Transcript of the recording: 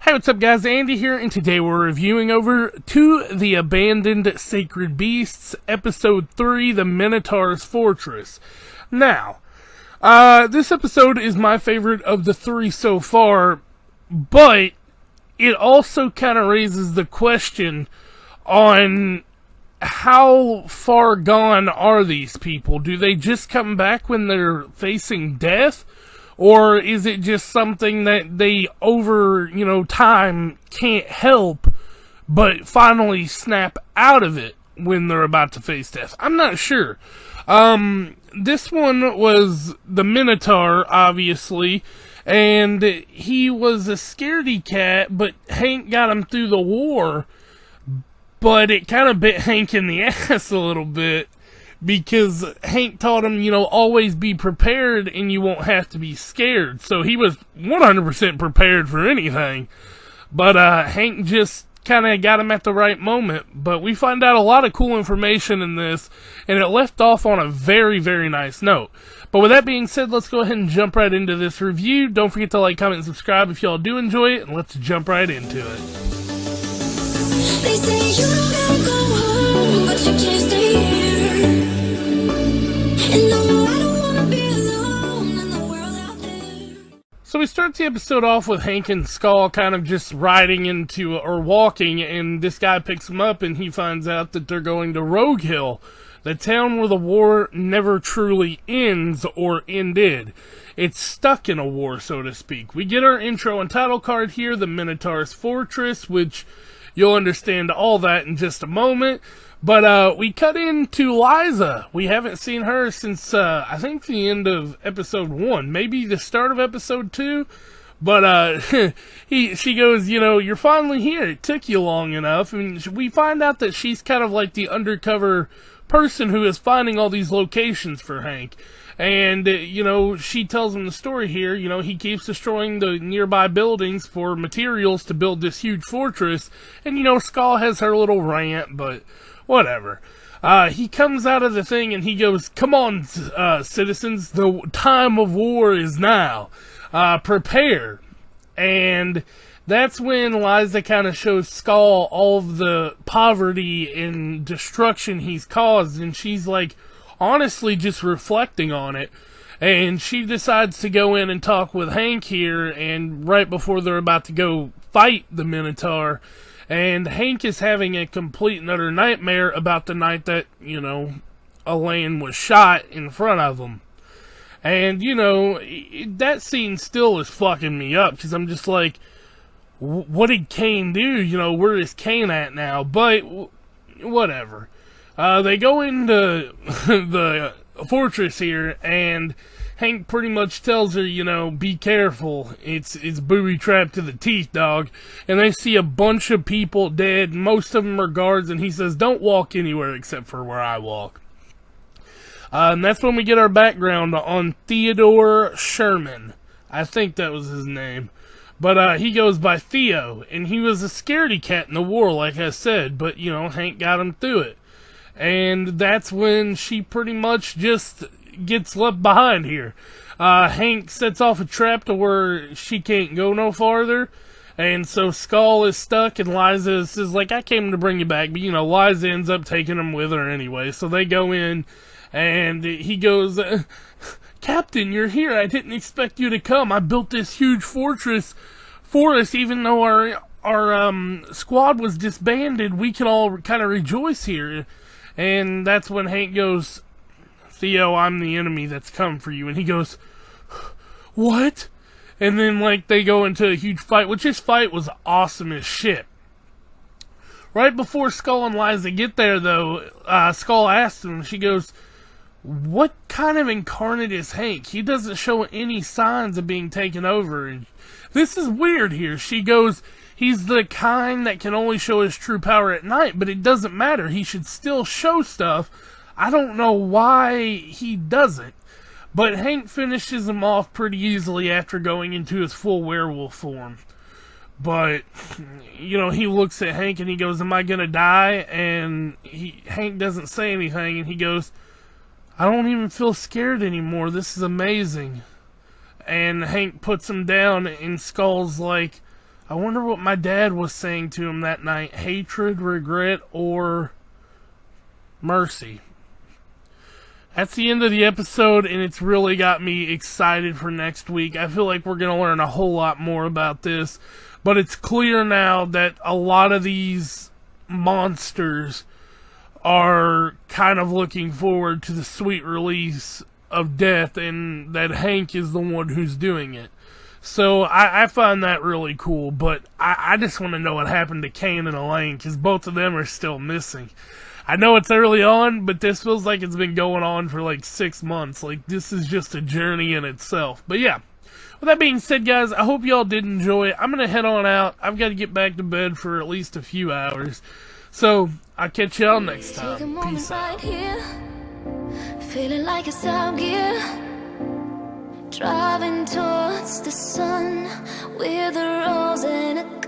Hey, what's up guys, Andy here, and today we're reviewing over To the Abandoned Sacred Beasts, Episode 3, The Minotaur's Fortress. Now, this episode is my favorite of the three so far, but it also kind of raises the question on how far gone are these people? Do they just come back when they're facing death? Or is it just something that they, over, time can't help, but finally snap out of it when they're about to face death? I'm not sure. This one was the Minotaur, obviously, and he was a scaredy cat, but Hank got him through the war, but it kind of bit Hank in the ass a little bit. Because Hank taught him, always be prepared and you won't have to be scared. So he was 100% prepared for anything. But Hank just kind of got him at the right moment. But we find out a lot of cool information in this, and it left off on a very, very nice note. But with that being said, let's go ahead and jump right into this review. Don't forget to like, comment, and subscribe if y'all do enjoy it, and let's jump right into it. They say you don't gotta go home, but you can't stay here. So we start the episode off with Hank and Skull kind of just riding into, or walking, and this guy picks them up and he finds out that they're going to Rogue Hill, the town where the war never truly ends or ended. It's stuck in a war, so to speak. We get our intro and title card here, the Minotaur's Fortress, which you'll understand all that in just a moment. But we cut into Liza. We haven't seen her since, I think the end of episode 1. Maybe the start of episode 2. But she goes, you're finally here. It took you long enough. And we find out that she's kind of like the undercover person who is finding all these locations for Hank. And, she tells him the story here. He keeps destroying the nearby buildings for materials to build this huge fortress. And, Skull has her little rant, but whatever. He comes out of the thing and he goes, come on, citizens, the time of war is now. Prepare. And that's when Liza kind of shows Skull all of the poverty and destruction he's caused. And she's like, honestly just reflecting on it. And she decides to go in and talk with Hank here, and right before they're about to go fight the Minotaur. And Hank is having a complete and utter nightmare about the night that, Elaine was shot in front of him. And, that scene still is fucking me up, because I'm just like, what did Kane do? Where is Kane at now? But, whatever. They go into the fortress here, and Hank pretty much tells her, be careful. It's booby-trapped to the teeth, dog. And they see a bunch of people dead. Most of them are guards, and he says, don't walk anywhere except for where I walk. And that's when we get our background on Theodore Sherman. I think that was his name. But he goes by Theo, and he was a scaredy cat in the war, like I said. But, Hank got him through it. And that's when she pretty much just gets left behind here. Hank sets off a trap to where she can't go no farther. And so Skull is stuck, and Liza says, I came to bring you back. But, Liza ends up taking him with her anyway. So they go in, and he goes, Captain, you're here. I didn't expect you to come. I built this huge fortress for us, even though our squad was disbanded. We can all kind of rejoice here. And that's when Hank goes, Theo, I'm the enemy that's come for you. And he goes, what? And then, they go into a huge fight, which this fight was awesome as shit. Right before Skull and Liza get there, though, Skull asks him, she goes, what kind of incarnate is Hank? He doesn't show any signs of being taken over. And this is weird here. She goes, he's the kind that can only show his true power at night, but it doesn't matter. He should still show stuff. I don't know why he doesn't. But Hank finishes him off pretty easily after going into his full werewolf form. But, he looks at Hank and he goes, am I gonna die? And Hank doesn't say anything, and he goes, I don't even feel scared anymore. This is amazing. And Hank puts him down, and Skull's like, I wonder what my dad was saying to him that night. Hatred, regret, or mercy. That's the end of the episode, and it's really got me excited for next week. I feel like we're going to learn a whole lot more about this, but it's clear now that a lot of these monsters are kind of looking forward to the sweet release of death, and that Hank is the one who's doing it. So I find that really cool, but I just want to know what happened to Kane and Elaine, because both of them are still missing. I know it's early on, but this feels like it's been going on for like 6 months. Like, this is just a journey in itself. But yeah, with that being said, guys, I hope y'all did enjoy it. I'm going to head on out. I've got to get back to bed for at least a few hours. So, I'll catch y'all next time. Peace out. Feeling like it's out gear, driving towards the sun with a rose and a